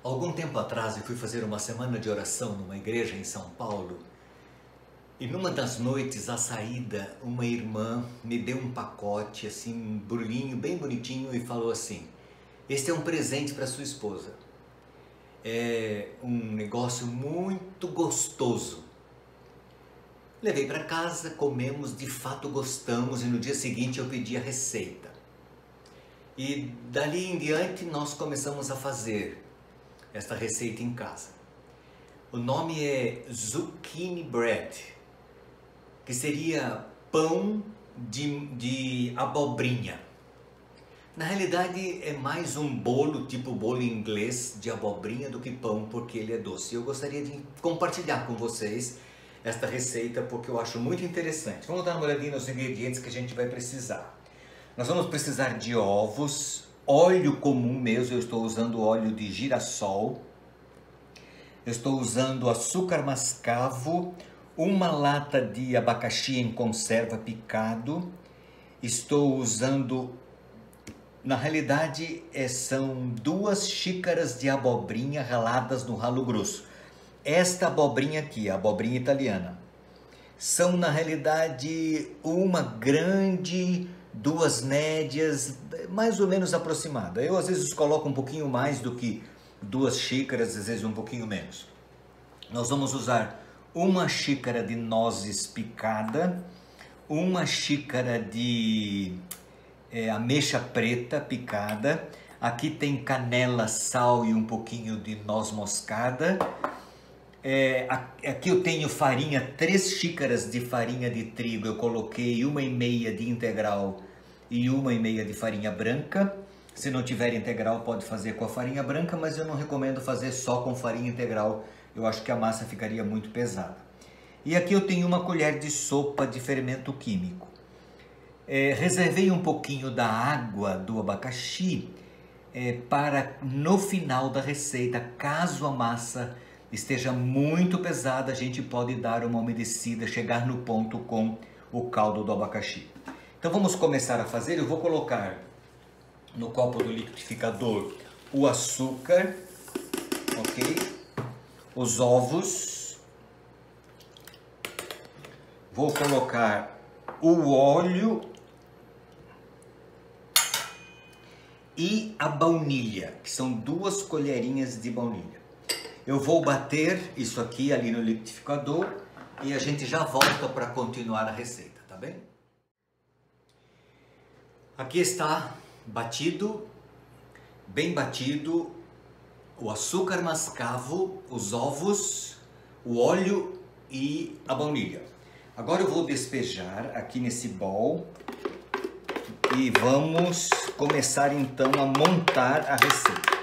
Algum tempo atrás eu fui fazer uma semana de oração numa igreja em São Paulo e numa das noites à saída uma irmã me deu um pacote assim, um embrulhinho bem bonitinho e falou assim: "Este é um presente para sua esposa. É um negócio muito gostoso." Levei para casa, comemos, de fato gostamos e no dia seguinte eu pedi a receita. E dali em diante nós começamos a fazer esta receita em casa. O nome é Zucchini Bread, que seria pão de abobrinha. Na realidade é mais um bolo, tipo bolo inglês de abobrinha do que pão, porque ele é doce. Eu gostaria de compartilhar com vocês esta receita porque eu acho muito interessante. Vamos dar uma olhadinha nos ingredientes que a gente vai precisar. Nós vamos precisar de ovos, óleo comum mesmo, eu estou usando óleo de girassol, eu estou usando açúcar mascavo, uma lata de abacaxi em conserva picado, estou usando, na realidade são 2 xícaras de abobrinha raladas no ralo grosso. Esta abobrinha aqui, a abobrinha italiana, são na realidade uma grande, 2 médias, mais ou menos aproximada. Eu às vezes coloco um pouquinho mais do que 2 xícaras, às vezes um pouquinho menos. Nós vamos usar 1 xícara de nozes picada, 1 xícara de ameixa preta picada, aqui tem canela, sal e um pouquinho de noz moscada. Aqui eu tenho farinha, 3 xícaras de farinha de trigo, eu coloquei 1,5 de integral e 1,5 de farinha branca. Se não tiver integral pode fazer com a farinha branca, mas eu não recomendo fazer só com farinha integral, eu acho que a massa ficaria muito pesada. E aqui eu tenho 1 colher de sopa de fermento químico. Reservei um pouquinho da água do abacaxi para no final da receita, caso a massa esteja muito pesada, a gente pode dar uma umedecida, chegar no ponto com o caldo do abacaxi. Então vamos começar a fazer. Eu vou colocar no copo do liquidificador o açúcar, ok? Os ovos. Vou colocar o óleo e a baunilha, que são 2 colherinhas de baunilha. Eu vou bater isso aqui ali no liquidificador e a gente já volta para continuar a receita, tá bem? Aqui está batido, bem batido, o açúcar mascavo, os ovos, o óleo e a baunilha. Agora eu vou despejar aqui nesse bowl e vamos começar então a montar a receita.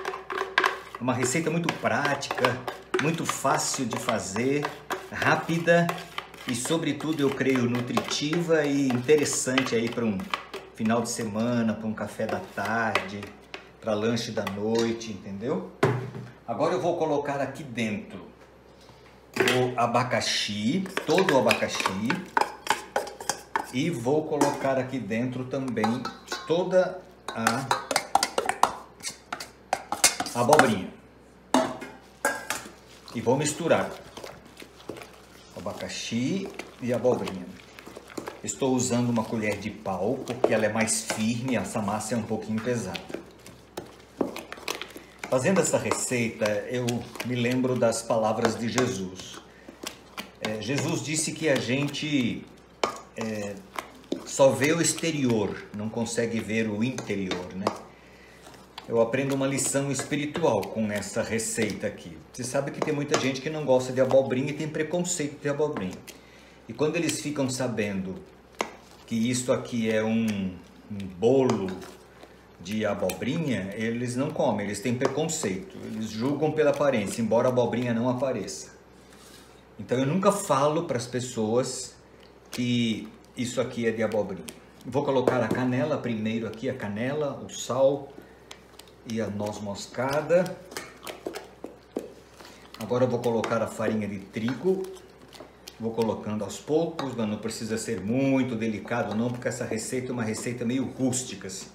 Uma receita muito prática, muito fácil de fazer, rápida e sobretudo eu creio nutritiva e interessante aí para um final de semana, para um café da tarde, para lanche da noite, entendeu? Agora eu vou colocar aqui dentro o abacaxi, todo o abacaxi, e vou colocar aqui dentro também toda a abobrinha. E vou misturar abacaxi e abobrinha. Estou usando 1 colher de pau, porque ela é mais firme, essa massa é um pouquinho pesada. Fazendo essa receita, eu me lembro das palavras de Jesus. Jesus disse que a gente só vê o exterior, não consegue ver o interior, né? Eu aprendo uma lição espiritual com essa receita aqui. Você sabe que tem muita gente que não gosta de abobrinha e tem preconceito de abobrinha. E quando eles ficam sabendo que isso aqui é um bolo de abobrinha, eles não comem, eles têm preconceito. Eles julgam pela aparência, embora a abobrinha não apareça. Então eu nunca falo para as pessoas que isso aqui é de abobrinha. Vou colocar a canela primeiro aqui, a canela, o sal e a noz moscada. Agora eu vou colocar a farinha de trigo. Vou colocando aos poucos, mas não precisa ser muito delicado não, porque essa receita é uma receita meio rústica assim.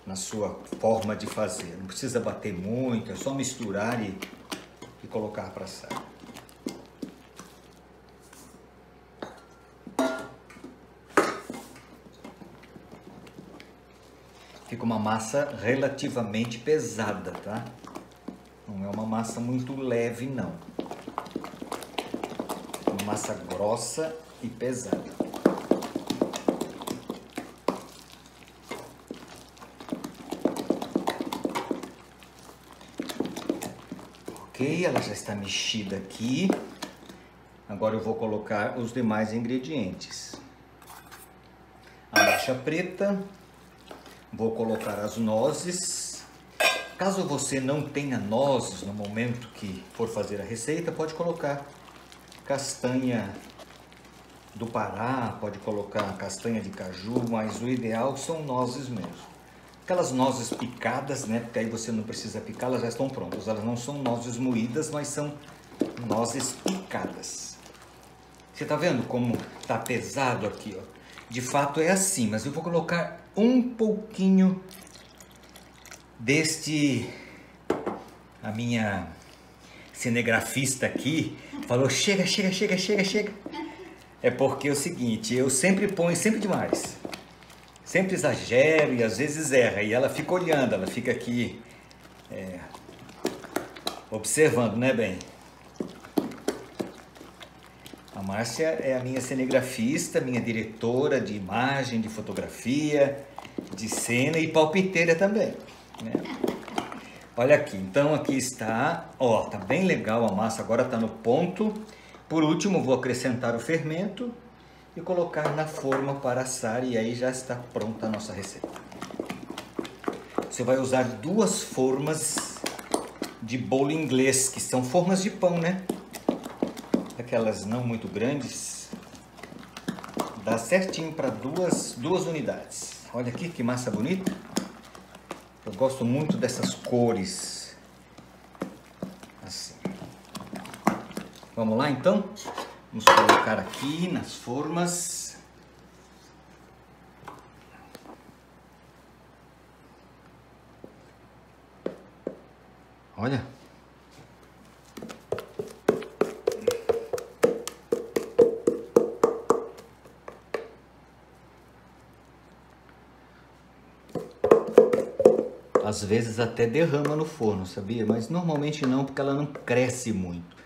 na sua forma de fazer. Não precisa bater muito, é só misturar e colocar para assar. Fica uma massa relativamente pesada, tá? Não é uma massa muito leve, não. É uma massa grossa e pesada. Ok, ela já está mexida aqui. Agora eu vou colocar os demais ingredientes. Ameixa preta. Vou colocar as nozes. Caso você não tenha nozes no momento que for fazer a receita, pode colocar castanha do Pará, pode colocar castanha de caju, mas o ideal são nozes mesmo. Aquelas nozes picadas, né? Porque aí você não precisa picar, elas já estão prontas. Elas não são nozes moídas, mas são nozes picadas. Você tá vendo como tá pesado aqui, ó? De fato é assim, mas eu vou colocar um pouquinho deste... A minha cinegrafista aqui falou, chega. É porque é o seguinte, eu sempre ponho, sempre demais. Sempre exagero e às vezes erra. E ela fica olhando, ela fica aqui observando, né, bem? A Márcia é a minha cinegrafista, minha diretora de imagem, de fotografia, de cena e palpiteira também, né? Olha aqui, então aqui está, ó, tá bem legal a massa, agora tá no ponto. Por último, vou acrescentar o fermento e colocar na forma para assar e aí já está pronta a nossa receita. Você vai usar 2 formas de bolo inglês, que são formas de pão, né? Aquelas não muito grandes. Dá certinho para duas unidades. Olha aqui que massa bonita. Eu gosto muito dessas cores. Assim. Vamos lá então? Vamos colocar aqui nas formas. Olha. Às vezes até derrama no forno, sabia? Mas normalmente não, porque ela não cresce muito.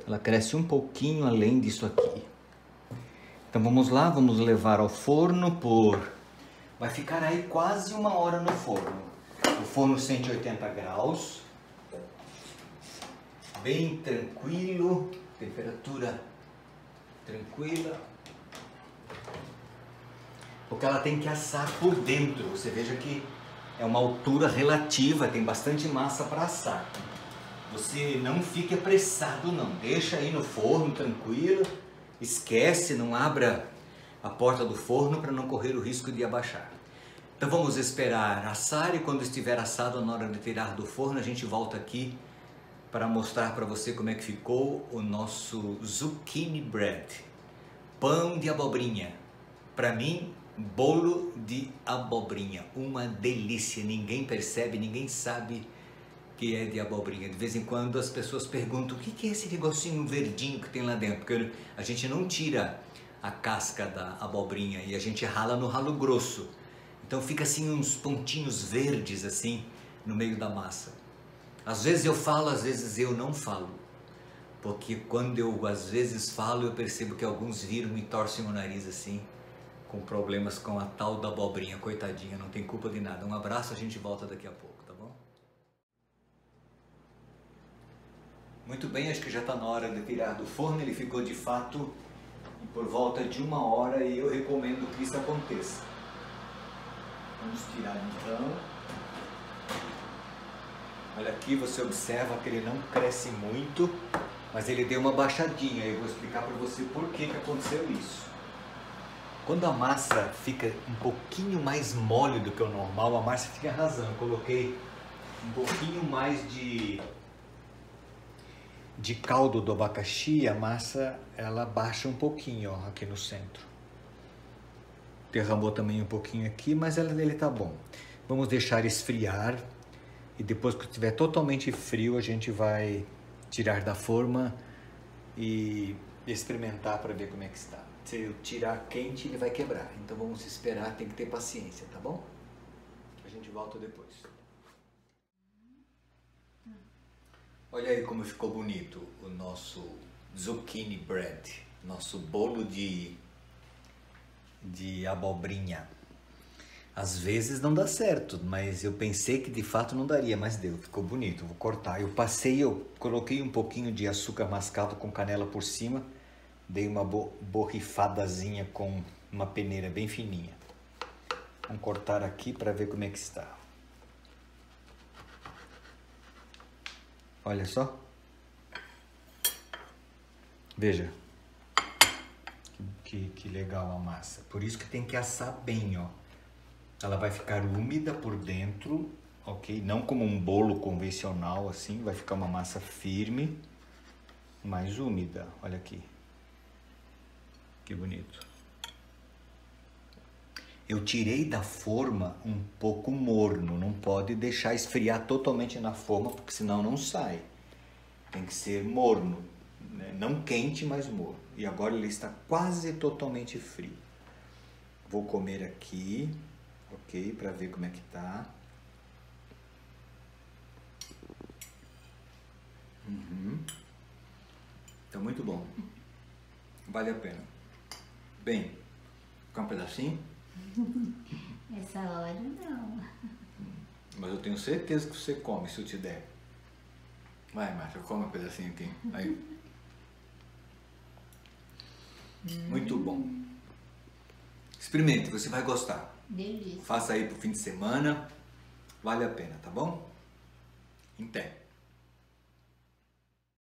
Ela cresce um pouquinho além disso aqui. Então vamos lá, vamos levar ao forno por... Vai ficar aí quase 1 hora no forno. O forno 180 graus. Bem tranquilo. Temperatura tranquila. Porque ela tem que assar por dentro. Você veja que é uma altura relativa, tem bastante massa para assar. Você não fique apressado não, deixa aí no forno tranquilo, esquece, não abra a porta do forno para não correr o risco de abaixar. Então vamos esperar assar e quando estiver assado, na hora de tirar do forno, a gente volta aqui para mostrar para você como é que ficou o nosso zucchini bread, pão de abobrinha. Para mim, bolo de abobrinha, uma delícia, ninguém percebe, ninguém sabe que é de abobrinha. De vez em quando as pessoas perguntam o que é esse negocinho verdinho que tem lá dentro, porque a gente não tira a casca da abobrinha e a gente rala no ralo grosso, então fica assim uns pontinhos verdes assim no meio da massa. Às vezes eu falo, às vezes eu não falo, porque quando eu às vezes falo eu percebo que alguns viram e torcem o nariz assim, com problemas com a tal da abobrinha, coitadinha, não tem culpa de nada. Um abraço, a gente volta daqui a pouco, tá bom? Muito bem, acho que já está na hora de tirar do forno, ele ficou de fato por volta de 1 hora e eu recomendo que isso aconteça. Vamos tirar então. Olha aqui, você observa que ele não cresce muito, mas ele deu uma baixadinha, eu vou explicar para você por que aconteceu isso. Quando a massa fica um pouquinho mais mole do que o normal, a Márcia fica arrasando. Eu coloquei um pouquinho mais de caldo do abacaxi, a massa ela baixa um pouquinho, ó, aqui no centro. Derramou também um pouquinho aqui, mas ele tá bom. Vamos deixar esfriar e depois que estiver totalmente frio a gente vai tirar da forma e experimentar para ver como é que está. Se eu tirar quente ele vai quebrar, então vamos esperar, tem que ter paciência, tá bom? A gente volta depois. Olha aí como ficou bonito o nosso zucchini bread, nosso bolo de abobrinha. Às vezes não dá certo, mas eu pensei que de fato não daria, mas deu, ficou bonito. Vou cortar. Eu coloquei um pouquinho de açúcar mascavo com canela por cima, dei uma borrifadazinha com uma peneira bem fininha. Vamos cortar aqui para ver como é que está. Olha só. Veja. Que legal a massa. Por isso que tem que assar bem, ó. Ela vai ficar úmida por dentro, ok? Não como um bolo convencional assim, vai ficar uma massa firme, mas úmida. Olha aqui. Que bonito. Eu tirei da forma um pouco morno, não pode deixar esfriar totalmente na forma, porque senão não sai. Tem que ser morno, né? Não quente, mas morno. E agora ele está quase totalmente frio. Vou comer aqui, ok? Para ver como é que tá. Tá muito bom. Vale a pena. Bem, quer um pedacinho? Essa hora não. Mas eu tenho certeza que você come se eu te der. Vai, Márcia, come um pedacinho aqui. Aí. Muito bom. Experimente, você vai gostar. Delícia. Faça aí pro fim de semana. Vale a pena, tá bom? Em pé.